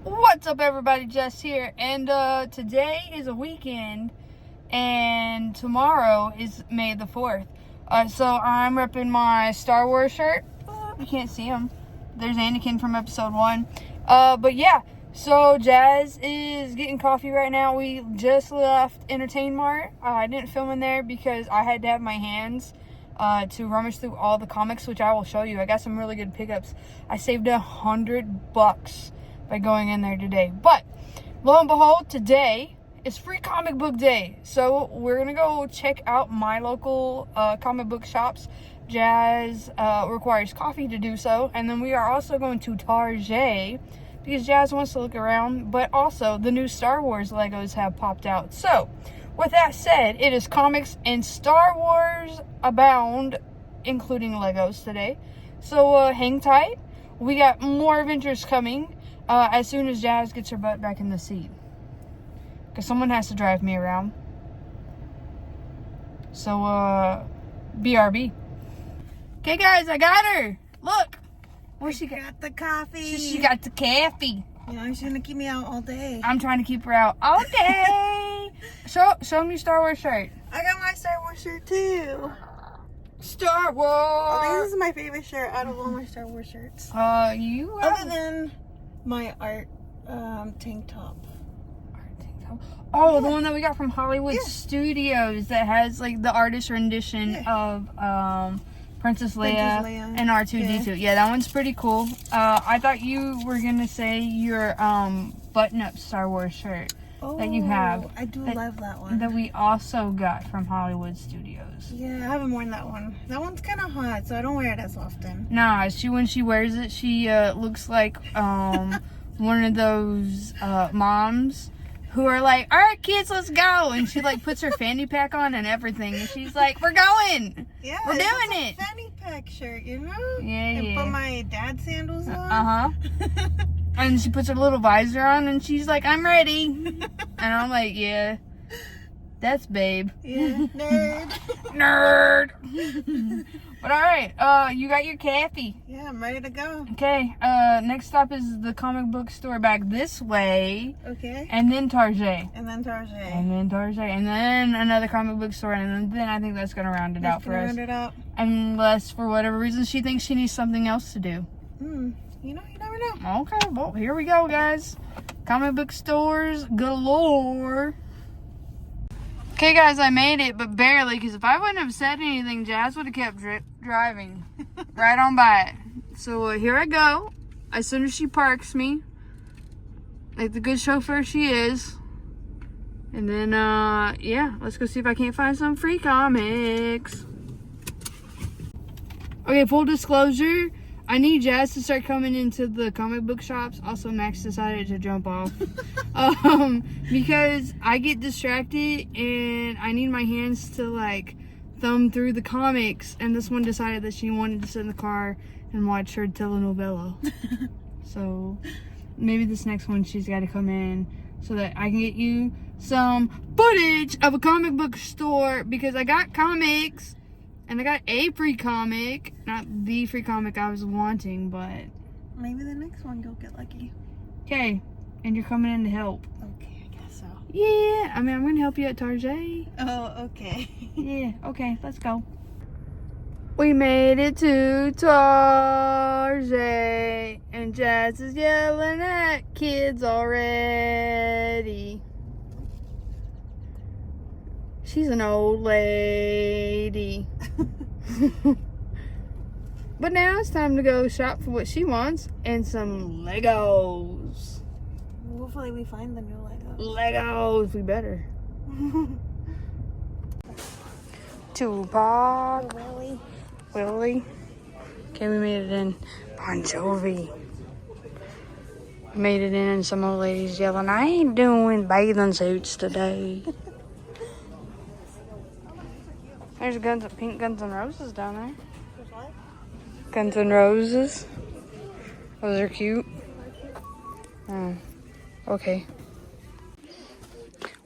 What's up, everybody? Jess here, and today is a weekend, and tomorrow is May the 4th. So I'm repping my Star Wars shirt. You can't see him. There's Anakin from episode 1. But yeah, so Jazz is getting coffee right now. We just left Entertain Mart. I didn't film in there because I had to have my hands to rummage through all the comics, which I will show you. I got some really good pickups. I saved $100 by going in there today. But lo and behold, today is free comic book day. So we're gonna go check out my local comic book shops. Jazz requires coffee to do so. And then we are also going to Target because Jazz wants to look around. But also the new Star Wars Legos have popped out. So with that said, it is comics and Star Wars abound, including Legos today. So hang tight. We got more adventures coming as soon as Jazz gets her butt back in the seat. Because someone has to drive me around. So, BRB. Okay, guys, I got her. Look. Where's she got the coffee. She got the coffee. You know, she's going to keep me out all day. I'm trying to keep her out all day. Show me your Star Wars shirt. I got my Star Wars shirt, too. Star Wars. I think this is my favorite shirt out of all my Star Wars shirts. Other than my art tank top. Oh, yeah. The one that we got from Hollywood Studios that has like the artist rendition of Princess Leia and R2-D2. Yeah, that one's pretty cool. I thought you were gonna say your button-up Star Wars shirt that you have. I do love that one. That we also got from Hollywood Studios. Yeah, I haven't worn that one. That one's kind of hot, so I don't wear it as often. Nah, when she wears it, she looks like one of those moms who are like, all right, kids, let's go. And she like puts her fanny pack on and everything. And she's like, we're going. Yeah, we're doing it. Fanny pack shirt, you know? Yeah, and put my dad's sandals on. Uh-huh. And she puts her little visor on and she's like, I'm ready. And I'm like, yeah, that's babe. Yeah, nerd. Nerd. But all right, you got your coffee. Yeah, I'm ready to go. Okay, next stop is the comic book store back this way. Okay. And then Target. And then Target. And then Target. And then another comic book store. And then I think that's going to round it out for us. Round it out. Unless, for whatever reason, she thinks she needs something else to do. You know, you never know. Okay, well, here we go, guys. Comic book stores galore. Okay, guys, I made it, but barely, because if I wouldn't have said anything, Jazz would have kept driving right on by it. So here I go. As soon as she parks me, like the good chauffeur she is. And then, yeah, let's go see if I can't find some free comics. Okay, full disclosure, I need Jazz to start coming into the comic book shops. Also, Max decided to jump off. Because I get distracted and I need my hands to like thumb through the comics. And this one decided that she wanted to sit in the car and watch her telenovela. So maybe this next one she's got to come in so that I can get you some footage of a comic book store, because I got comics. And I got a free comic. Not the free comic I was wanting, but maybe the next one you'll get lucky. Okay. And you're coming in to help. Okay, I guess so. Yeah. I mean, I'm going to help you at Target. Oh, okay. Yeah. Okay, let's go. We made it to Target. And Jazz is yelling at kids already. She's an old lady. But now it's time to go shop for what she wants and some Legos. Hopefully we find the new Legos. Legos, we better. Tupac. Willie. Okay, we made it in. Bon Jovi. Made it in and some old ladies yelling, I ain't doing bathing suits today. There's pink Guns N' Roses down there. There's what? Guns N' Roses. Those are cute. Oh, okay.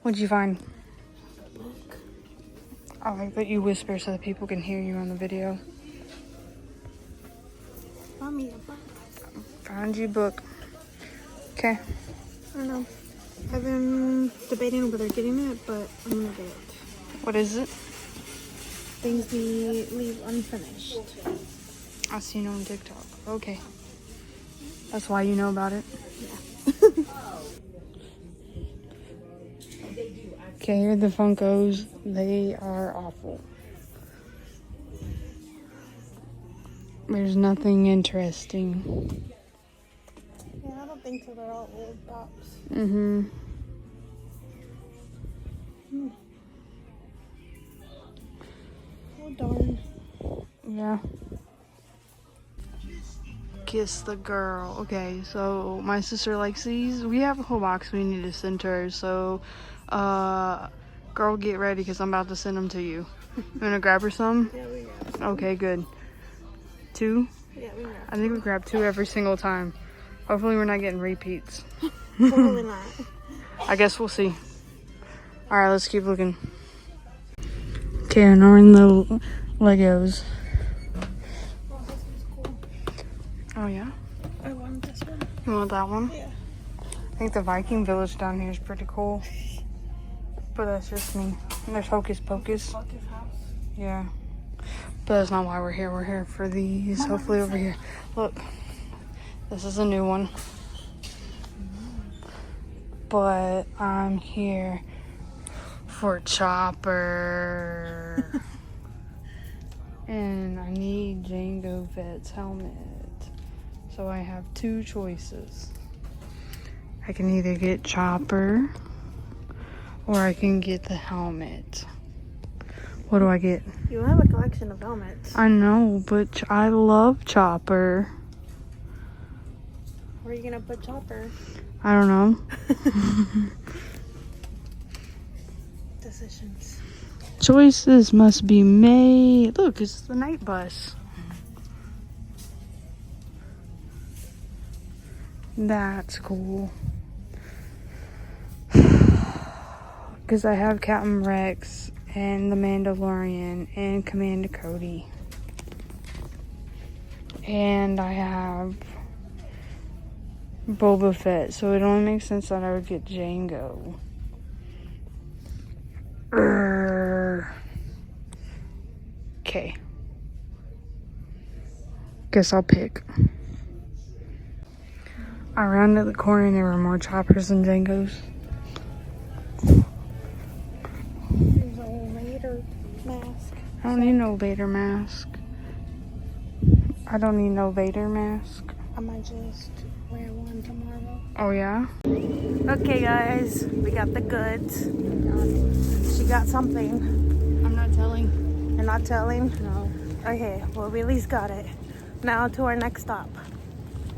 What'd you find? Book. I like that you whisper so that people can hear you on the video. Found me a book. Found you a book. Okay. I don't know. I've been debating whether getting it, but I'm gonna get it. What is it? Things we leave unfinished. I seen it on TikTok. Okay. That's why you know about it? Yeah. Okay, here are the Funkos. They are awful. There's nothing interesting. Yeah, I don't think so. They're all old pops. Mm-hmm. Oh, darn. Yeah. Kiss the girl. Okay, so my sister likes these. We have a whole box we need to send to her. So, girl, get ready because I'm about to send them to you. You want to grab her some? Yeah, we got it. Okay, good. 2? Yeah, we got I think we grab 2 every single time. Hopefully we're not getting repeats. it. Probably not. I guess we'll see. Alright, let's keep looking. Okay, and we're in the Legos. Oh, this one's cool. Oh, yeah? I want this one. You want that one? Yeah. I think the Viking village down here is pretty cool. But that's just me. And there's Hocus Pocus. Focus house. Yeah. But that's not why we're here. We're here for these. Hopefully over here. Look. This is a new one. But I'm here for Chopper. And I need Jango Fett's helmet. So I have 2 choices. I can either get Chopper or I can get the helmet. What do I get? You have a collection of helmets. I know, but I love Chopper. Where are you gonna put Chopper? I don't know. Decisions. Choices must be made. Look, it's the night bus. That's cool. Because I have Captain Rex and the Mandalorian and Commander Cody. And I have Boba Fett, so it only makes sense that I would get Jango. Okay. Guess I'll pick. I rounded the corner and there were more Choppers than Jangos. There's a Vader mask. I don't need no Vader mask. I don't need no Vader mask. I might just wear one tomorrow. Oh, yeah? Okay, guys, we got the goods. She got something. I'm not telling. You're not telling? No. Okay, well, we at least got it. Now to our next stop.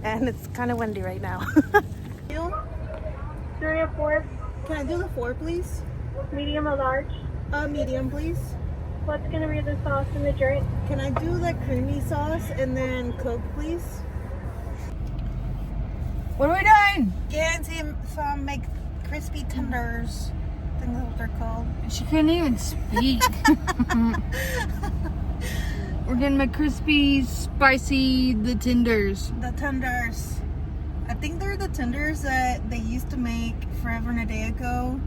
And it's kind of windy right now. 3 or 4, Can I do the 4, please? medium or large. Medium, please. What's gonna be the sauce and the drink? Can I do the creamy sauce and then Coke, please? What are we doing? Getting some make crispy tenders. I think that's what they're called. She couldn't even speak. We're getting my crispy, spicy, the tenders. The tenders. I think they're the tenders that they used to make forever and a day ago,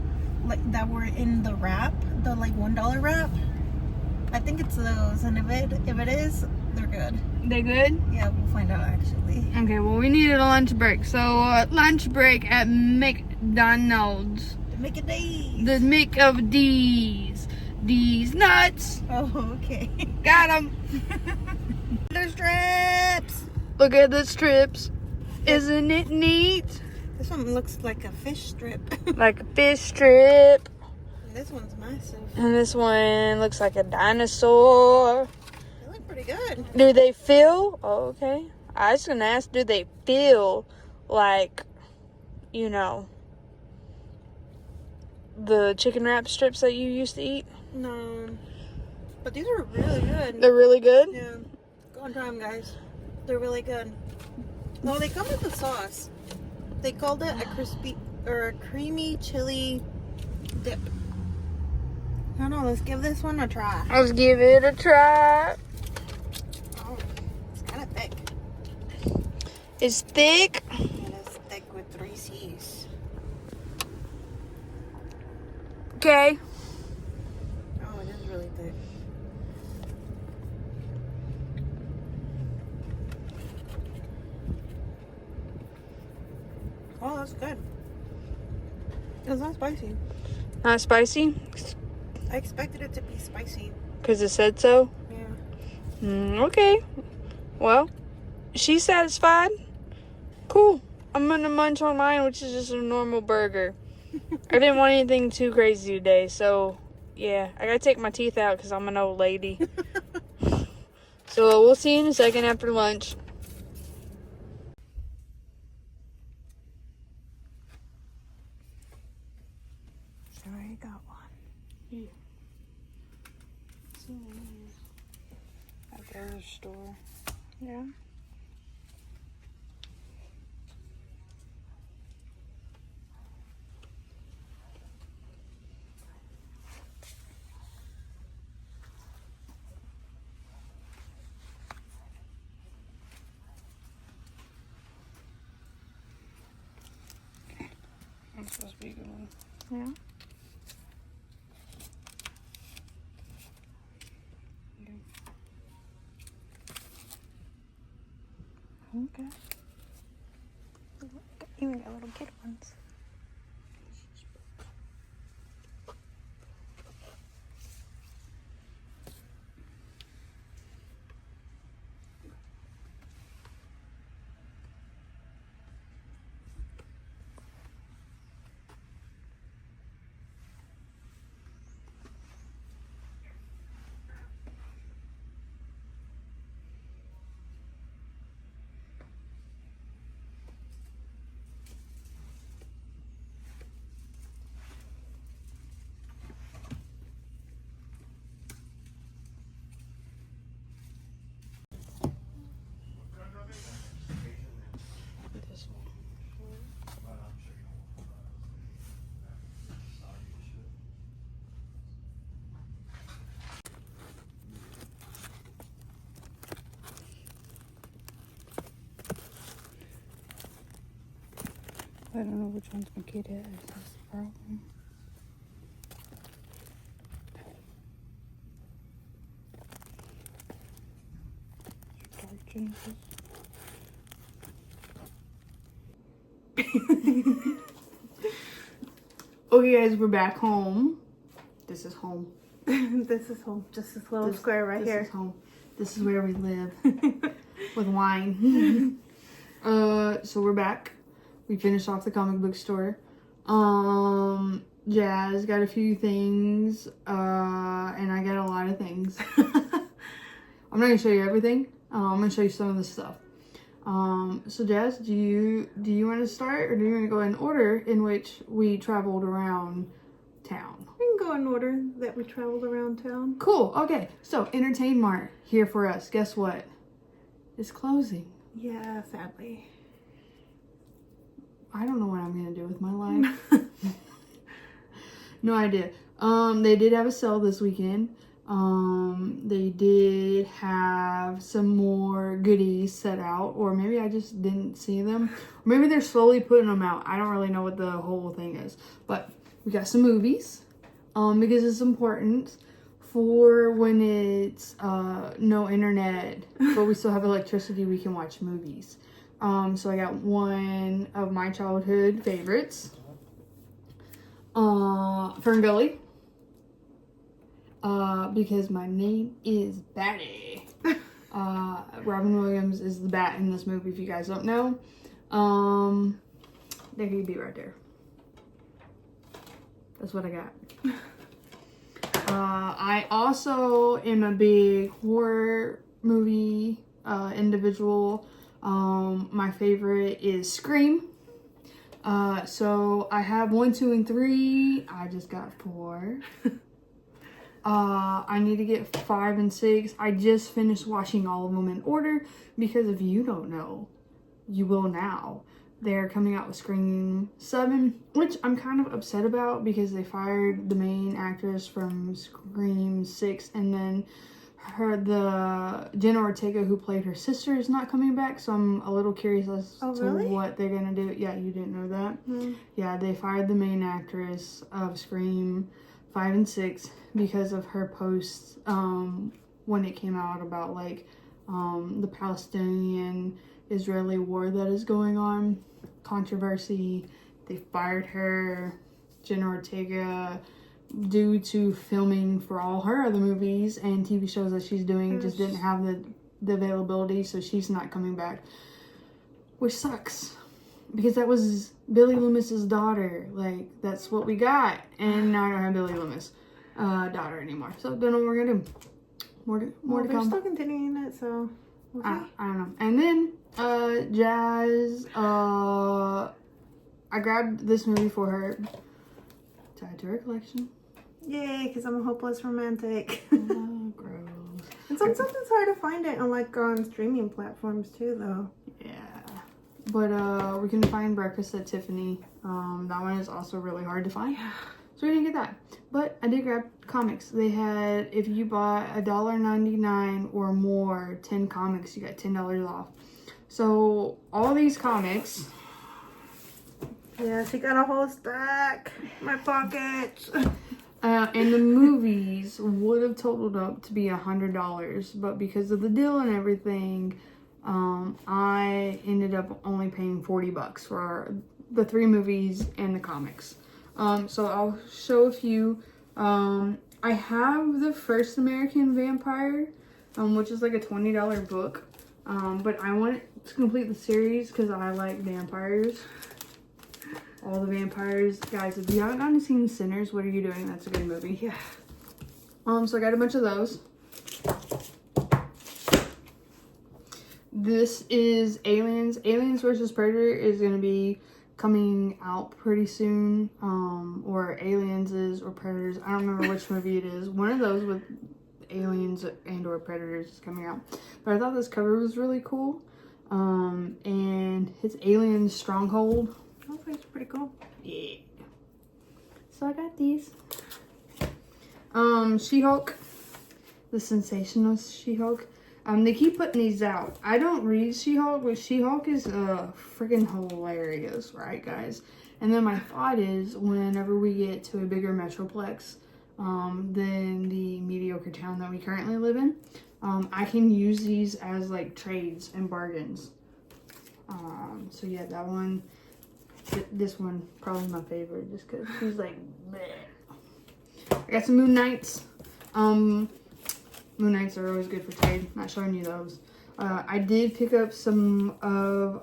like that were in the wrap, the like $1 wrap. I think it's those, and if it is, they're good. They good? Yeah, we'll find out actually. Okay, well, we needed a lunch break. So, lunch break at McDonald's. Make it day. The Mick of D's. D's nuts. Oh, okay. Got them. There's strips. Look at the strips. Isn't it neat? This one looks like a fish strip. Like a fish strip. This one's massive. And this one looks like a dinosaur. They look pretty good. Do they feel? Oh, okay. I was going to ask, do they feel like, you know, the chicken wrap strips that you used to eat? No. But these are really good. They're really good? Yeah. Go and try them, guys. They're really good. Well, they come with the sauce. They called it a crispy or a creamy chili dip. I don't know. Let's give this one a try. Let's give it a try. Oh, it's kind of thick. It's thick. It is thick with 3 Spicy's. Okay. Oh, it is really thick. Oh, that's good. It's not spicy. Not spicy? I expected it to be spicy. Because it said so? Yeah. Okay. Well, she's satisfied. Cool. I'm gonna munch on mine, which is just a normal burger. I didn't want anything too crazy today, so yeah, I gotta take my teeth out because I'm an old lady. So we'll see you in a second after lunch. So I got one. Yeah. At the other store. Yeah. That's supposed to be a good one. Yeah. Okay. Even got little kid ones. This one. I don't know which one's my kid is. That's the problem. Dark Genesis. Okay, guys, we're back home. This is home. This is home. Just this little square right here. This is home. This is where we live with wine. So we're back. We finished off the comic book store. Jazz got a few things, and I got a lot of things. I'm not gonna show you everything. I'm gonna show you some of the stuff. So Jazz, do you want to start, or do you want to go in order in which we traveled around town? We can go in order that we traveled around town. Cool. Okay. So Entertain Mart here for us. Guess what? It's closing. Yeah, sadly. I don't know what I'm gonna do with my life. No idea. They did have a sale this weekend. They did have some more goodies set out, or maybe I just didn't see them. Or maybe they're slowly putting them out. I don't really know what the whole thing is, but we got some movies, because it's important for when it's, no internet, but we still have electricity, we can watch movies. So I got one of my childhood favorites, Ferngully. Because my name is Batty. Robin Williams is the bat in this movie, if you guys don't know. There he'd be right there. That's what I got. I also am a big horror movie individual. My favorite is Scream. So I have 1, 2, and 3. I just got 4. I need to get 5 and 6. I just finished watching all of them in order because if you don't know, you will now. They're coming out with Scream 7, which I'm kind of upset about because they fired the main actress from Scream 6, and then the Jenna Ortega who played her sister is not coming back, so I'm a little curious as to really? what they're gonna do. Yeah, you didn't know that? Mm. Yeah, they fired the main actress of Scream 5 and 6 because of her posts when it came out about like the Palestinian-Israeli war that is going on, controversy. They fired her. Jenna Ortega, due to filming for all her other movies and TV shows that she's doing, just didn't have the availability, so she's not coming back, which sucks because that was Billy Loomis's daughter. Like, that's what we got, and now I don't have Billy Loomis' daughter anymore, so don't know what we're gonna do. More to They're come. still continuing it, so we'll see. I don't know. And then Jazz, I grabbed this movie for her to add to her collection. Yay, because I'm a hopeless romantic. Oh, gross. And sometimes it's hard to find it on streaming platforms too, though. Yeah. But we can find Breakfast at Tiffany. That one is also really hard to find. So we didn't get that. But I did grab comics. They had, if you bought $1.99 or more, 10 comics, you got $10 off. So all these comics. Yeah, she got a whole stack in my pocket. And the movies would have totaled up to be $100, but because of the deal and everything, I ended up only paying $40 for the 3 movies and the comics. So I'll show a few. I have the First American Vampire, which is like a $20 book, but I want to complete the series because I like vampires. All the vampires. Guys, if you haven't gotten to see Sinners, what are you doing? That's a good movie. Yeah. So I got a bunch of those. This is Aliens. Aliens vs. Predator is going to be coming out pretty soon. Or Aliens is, or Predators. I don't remember which movie it is. One of those with Aliens and or Predators is coming out. But I thought this cover was really cool. And it's Aliens Stronghold. Okay, it's pretty cool. Yeah. So I got these. She-Hulk. The Sensational She-Hulk. They keep putting these out. I don't read She-Hulk, but She-Hulk is freaking hilarious, right, guys? And then my thought is, whenever we get to a bigger metroplex than the mediocre town that we currently live in, I can use these as like trades and bargains. So yeah, that one. This one probably my favorite, just because she's like bleh. I got some Moon Knights. Moon Knights are always good for trade. Not showing you those. I did pick up some of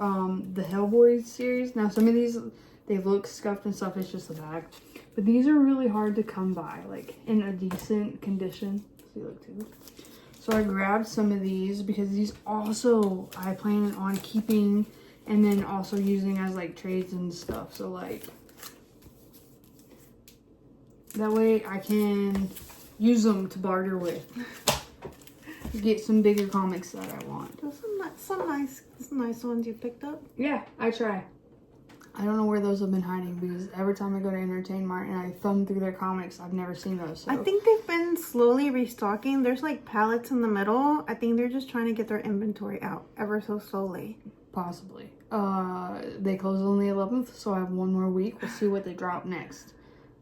the Hellboy series. Now some of these, they look scuffed and stuff. It's just the bag, but these are really hard to come by, like in a decent condition. See, look too. So I grabbed some of these because these also I plan on keeping. And then also using as like trades and stuff. So like that way I can use them to barter with. Get some bigger comics that I want. Those are some nice ones you picked up. Yeah, I try. I don't know where those have been hiding because every time I go to Entertain Mart and I thumb through their comics, I've never seen those. So. I think they've been slowly restocking. There's like pallets in the middle. I think they're just trying to get their inventory out ever so slowly. Possibly. They close on the 11th, so I have one more week. We'll see what they drop next.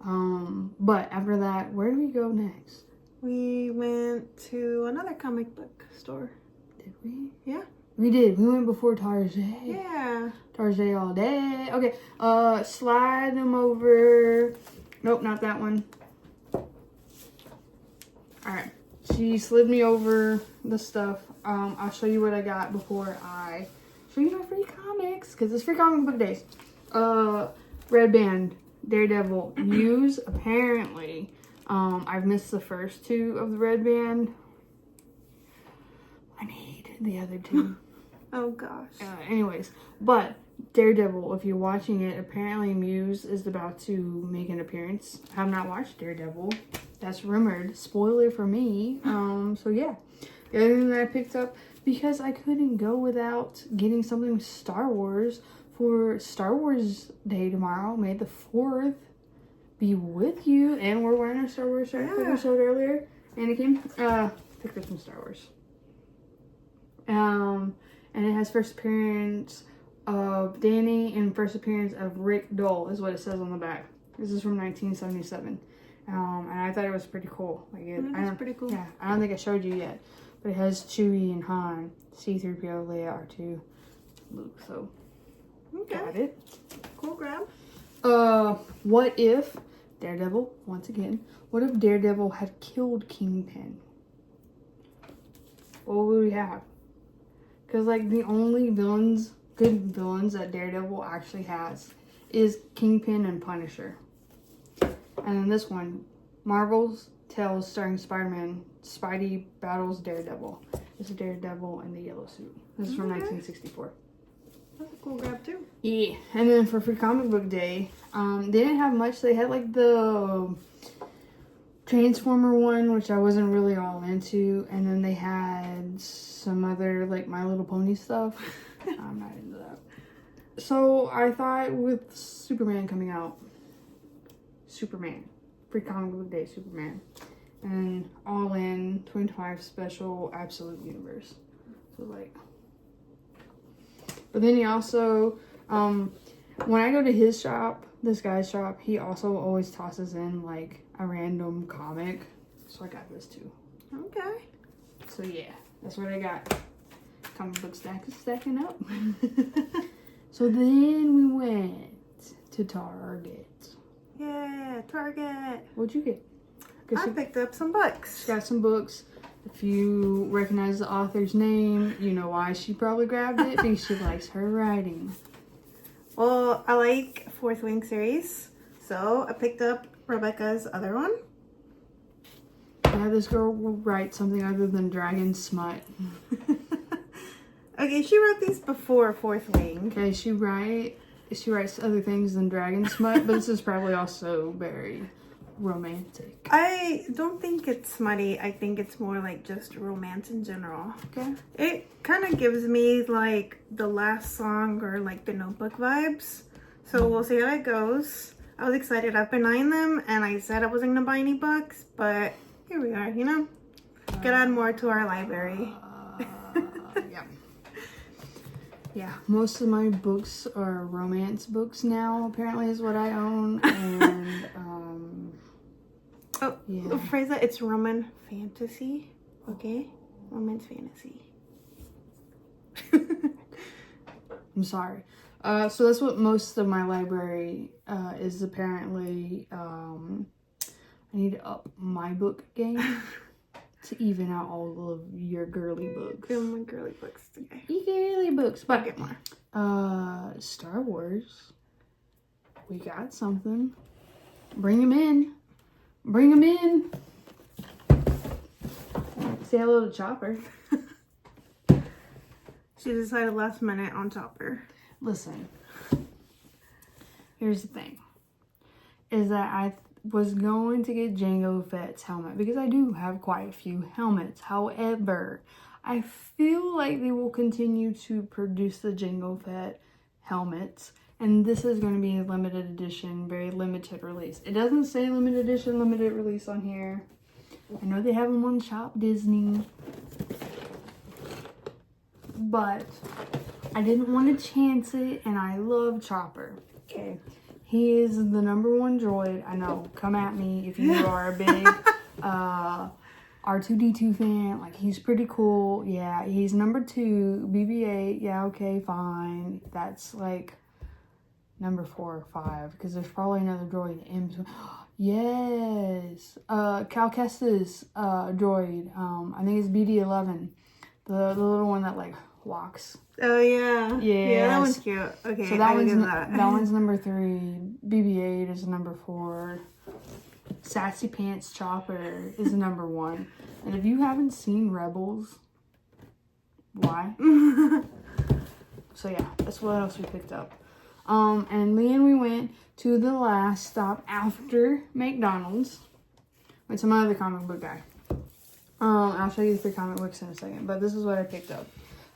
But after that, where do we go next? We went to another comic book store. Did we? Yeah. We did. We went before Target. Yeah. Target all day. Okay. Slide them over. Nope, not that one. Alright. She slid me over the stuff. I'll show you what I got before I show you my free comics, because it's free comic book days. Red Band, Daredevil, Muse, apparently. I've missed the first 2 of the Red Band. I need the other 2. Oh gosh. Anyways, but Daredevil, if you're watching it, apparently Muse is about to make an appearance. I have not watched Daredevil. That's rumored. Spoiler for me. So yeah. The other thing that I picked up, because I couldn't go without getting something with Star Wars for Star Wars Day tomorrow, May the 4th be with you. And we're wearing our Star Wars shirt that we showed earlier. Anakin. picked up some Star Wars. And it has first appearance of Danny and first appearance of Rick Dole is what it says on the back. This is from 1977. And I thought it was pretty cool. Like That's pretty cool. Yeah, I don't think I showed you yet, but it has Chewie and Han, C-3PO, Leia, R2, Luke. So Okay. got it. Cool grab. What if Daredevil, once again, what if Daredevil had killed Kingpin? What would we have? Because, like, the only good villains that Daredevil actually has is Kingpin and Punisher. And then this one, Marvel's Tales starring Spider-Man, Spidey battles Daredevil. This is Daredevil in the yellow suit. This is from 1964. That's a cool grab too. Yeah, and then for Free Comic Book Day, they didn't have much. They had like the Transformer one, which I wasn't really all into, and then they had some other like My Little Pony stuff. I'm not into that. So I thought with Superman coming out, Superman, Free Comic Book Day, Superman, and All In 25 Special Absolute Universe. So like. But then he also, when I go to his shop, this guy's shop, he also always tosses in like a random comic. So I got this too. Okay. So yeah, that's what I got. Comic book stack is stacking up. So then we went to Target. Yeah, Target. What'd you get? I picked up some books. She got some books. If you recognize the author's name, you know why she probably grabbed it, because she likes her writing. Well, I like Fourth Wing series, so I picked up Rebecca's other one. Yeah, this girl will write something other than dragon smut. Okay, she wrote these before Fourth Wing. Okay, she writes other things than dragon smut, but this is probably also very romantic. I don't think it's smutty. I think it's more like just romance in general. Okay. It kind of gives me like the last song or like the Notebook vibes. So we'll see how it goes. I was excited. I've been eyeing them and I said I wasn't going to buy any books, but here we are, you know? Could add more to our library. Yeah. Yeah, most of my books are romance books now, apparently is what I own. And, oh, yeah. phrase that, it's Roman fantasy. Okay? Romance fantasy. I'm sorry. So that's what most of my library is apparently. I need to up my book game to even out all of your girly books. Feel my girly books today. Girly books. But I'll get more. Star Wars. We got something. Bring them in. Bring them in. Say hello to Chopper. She decided last minute on Chopper. Listen. Here's the thing. Is that I was going to get Jango Fett's helmet because I do have quite a few helmets. However, I feel like they will continue to produce the Jango Fett helmets, and this is going to be a limited edition, very limited release. It doesn't say limited edition, limited release on here. I know they have them on Shop Disney, but I didn't want to chance it, and I love Chopper. Okay. He is the #1 droid. I know. Come at me if you are a big R2-D2 fan. Like, he's pretty cool. Yeah, he's #2. BB-8. Yeah, okay, fine. That's like #4 or 5. Because there's probably another droid. Yes. Cal Kestis droid. I think it's BD-11. The little one that, like, walks. Oh, yeah. Yeah. Yeah, that one's cute. Okay, So that one's that. that one's #3. BB-8 is #4. Sassy Pants Chopper is #1. And if you haven't seen Rebels, why? So yeah, that's what else we picked up. And me and we went to the last stop after McDonald's. Went to my other comic book guy. I'll show you the free comic books in a second, but this is what I picked up.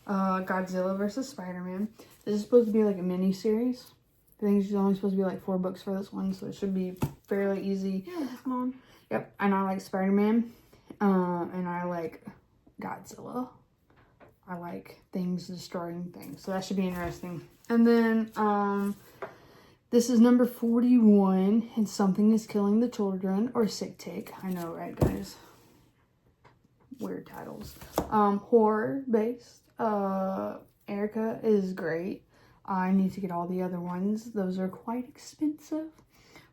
Godzilla vs. Spider-Man. This is supposed to be like a mini series. I think it's only supposed to be like 4 books for this one, so it should be fairly easy. Yeah, this one. Yep, and I like Spider-Man. And I like Godzilla. I like things destroying things. So that should be interesting. And then, this is number 41. And Something is Killing the Children, or Sick Take. I know, right, guys? Weird titles. Horror based. Erica is great. I need to get all the other ones. Those are quite expensive.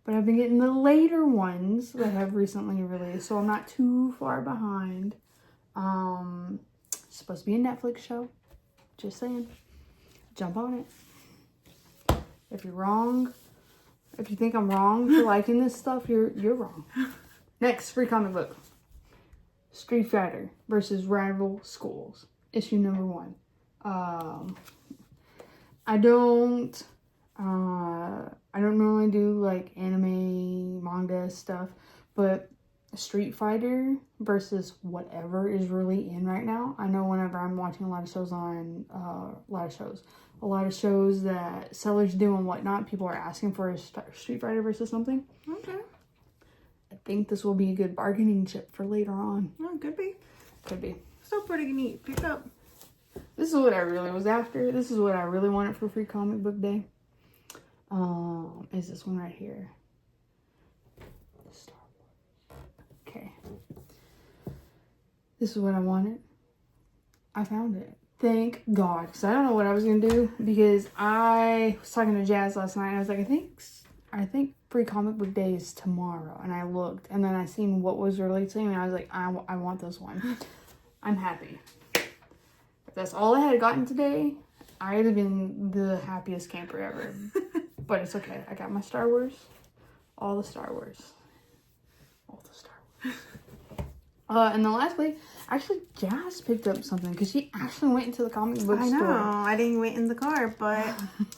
But I've been getting the later ones that have recently released, so I'm not too far behind. It's supposed to be a Netflix show. Just saying. Jump on it. If you're wrong, if you think I'm wrong for liking this stuff, you're wrong. Next, free comic book. Street Fighter versus Rival Schools. Issue number 1. I don't normally do like anime, manga stuff, but Street Fighter versus whatever is really in right now. I know whenever I'm watching a lot of shows that sellers do and whatnot, people are asking for a Street Fighter versus something. Okay. I think this will be a good bargaining chip for later on. Oh, could be. Could be. Still pretty neat. Pick up. This is what I really was after. This is what I really wanted for Free Comic Book Day. Is this one right here? Star Wars. Okay. This is what I wanted. I found it. Thank God. Because I don't know what I was going to do. Because I was talking to Jazz last night. And I was like, I think Free Comic Book Day is tomorrow. And I looked. And then I seen what was releasing. And I was like, I want this one. I'm happy. If that's all I had gotten today, I'd have been the happiest camper ever. But it's okay. I got my Star Wars. All the Star Wars. And then lastly, actually, Jazz picked up something because she actually went into the comic book store. I know. I didn't wait in the car, but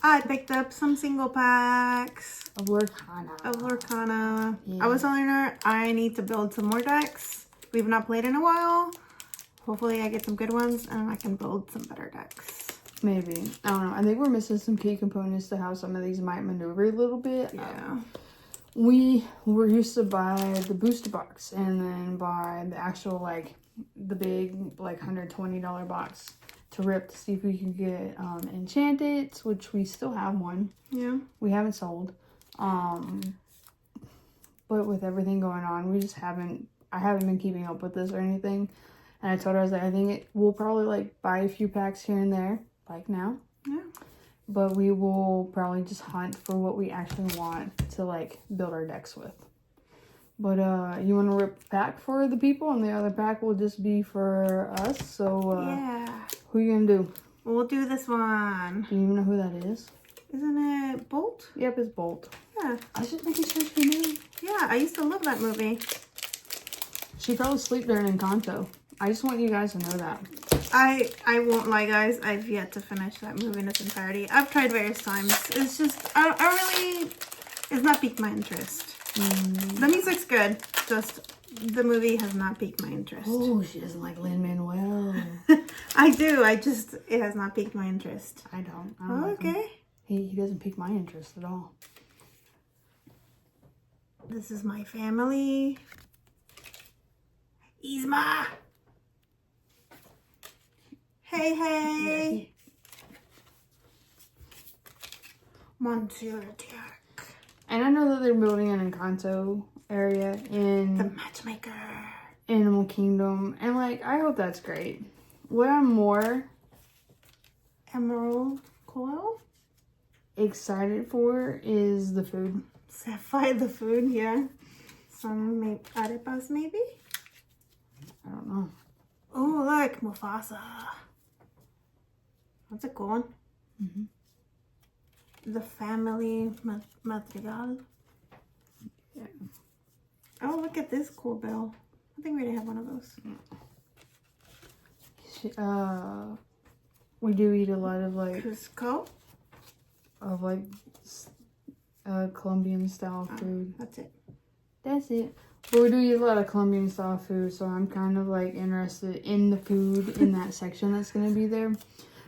I picked up some single packs Of Lorcana. Yeah. I was telling her I need to build some more decks. We've not played in a while. Hopefully I get some good ones and I can build some better decks. Maybe. I don't know. I think we're missing some key components to how some of these might maneuver a little bit. Yeah. We were used to buy the booster box and then buy the actual, like, the big, like, $120 box to rip to see if we can get Enchanted, which we still have one. Yeah. We haven't sold. But with everything going on, I haven't been keeping up with this or anything. And I told her, I was like, I think we'll probably, like, buy a few packs here and there, like now. Yeah. But we will probably just hunt for what we actually want to, like, build our decks with. But, you want to rip a pack for the people, and the other pack will just be for us. So, yeah. Who are you going to do? We'll do this one. Do you even know who that is? Isn't it Bolt? Yep, it's Bolt. Yeah. I was just making sure she knew. Yeah, I used to love that movie. She fell asleep during Encanto. I just want you guys to know that. I won't lie, guys. I've yet to finish that movie in its entirety. I've tried various times. It's just, it's not piqued my interest. The music's good. Just, the movie has not piqued my interest. Oh, she doesn't like Lin-Manuel. I do. It has not piqued my interest. I don't like him. Okay. He doesn't pique my interest at all. This is my family. Yzma. Hey. Monsieur Jack. And I know that they're building an Encanto area in The Matchmaker. Animal Kingdom. And, like, I hope that's great. What I'm more Emerald Coil. excited for is the food. Sapphire, the food, yeah. Some arepas, maybe? I don't know. Oh, look, Mufasa. What's it called? The family madrigal. Yeah. Oh, look at this cool bell. I think we already have one of those. We do eat a lot of, like, Cusco. Colombian style food. That's it. That's it. But we do eat a lot of Colombian style food, so I'm kind of, like, interested in the food in that section that's going to be there.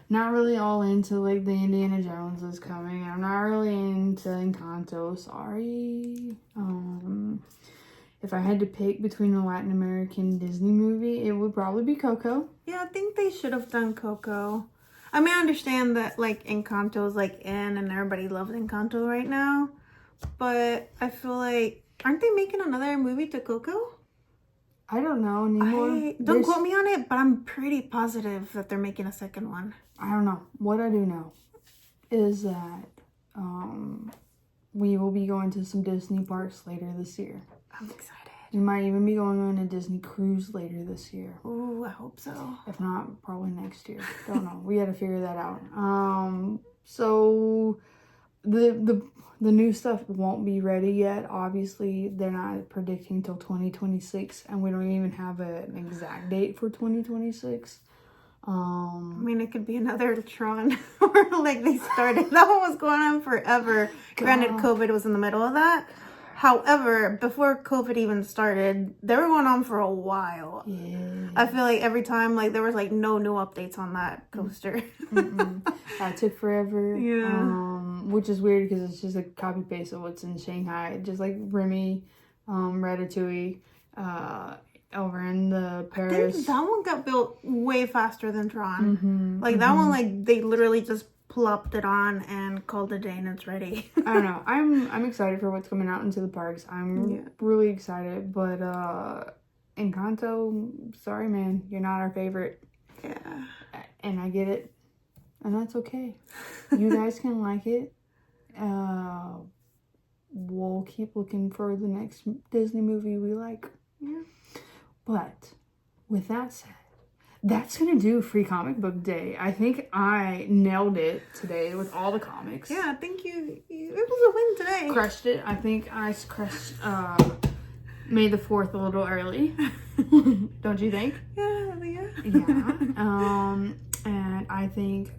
Not really all into, like, the Indiana Jones is coming. I'm not really into Encanto, sorry. if I had to pick between a Latin American Disney movie, it would probably be Coco. Yeah, I think they should have done Coco. I mean, I understand that like Encanto is like in and everybody loves Encanto right now, but I feel like aren't they making another movie to Coco? I don't know anymore. Don't quote me on it, but I'm pretty positive that they're making a second one. I don't know. What I do know is that we will be going to some Disney parks later this year. I'm excited. We might even be going on a Disney cruise later this year. Ooh, I hope so. If not, probably next year. Don't know. We had to figure that out. So the new stuff won't be ready yet. Obviously, they're not predicting till 2026, and we don't even have an exact date for 2026. I mean, it could be another Tron, or like they started. That one was going on forever. Granted, COVID was in the middle of that. However, before COVID even started, they were going on for a while. Yeah. I feel like every time, like there was like no new updates on that coaster. That took forever. Yeah. Which is weird because it's just a copy paste of what's in Shanghai. Just like Remy, Ratatouille, over in the Paris. I think that one got built way faster than Tron. That one, like they literally just plopped it on and called it a day and it's ready. I don't know. I'm excited for what's coming out into the parks. I'm really excited, but Encanto, sorry man, you're not our favorite. Yeah. And I get it. And that's okay. You guys can like it. We'll keep looking for the next Disney movie we like. Yeah. But with that said, that's going to do Free Comic Book Day. I think I nailed it today with all the comics. Yeah, I think you it was a win today. Crushed it. I think I crushed May the 4th a little early. Don't you think? Yeah. Yeah. And I think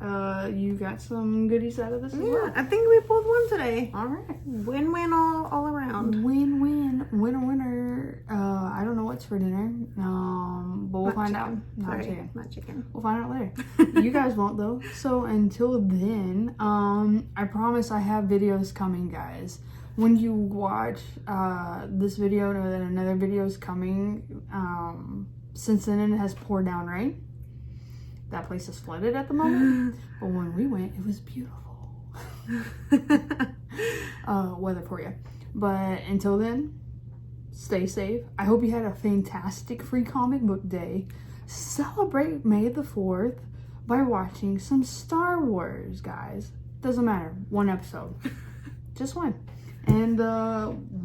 you got some goodies out of this as well. I think we both won today. All right. Win-win all around. Win-win. Winner. I don't know what's for dinner. But we'll find out. Not chicken. We'll find out later. You guys won't though. So until then, I promise I have videos coming, guys. When you watch this video, know that another video is coming. Since then it has poured down rain. That place is flooded at the moment. But when we went, it was beautiful. Weather for you. But until then, stay safe. I hope you had a fantastic Free Comic Book Day. Celebrate May the 4th by watching some Star Wars, guys. Doesn't matter. One episode. Just one. And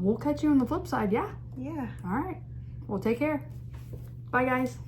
we'll catch you on the flip side, yeah? Yeah. All right. Well, take care. Bye, guys.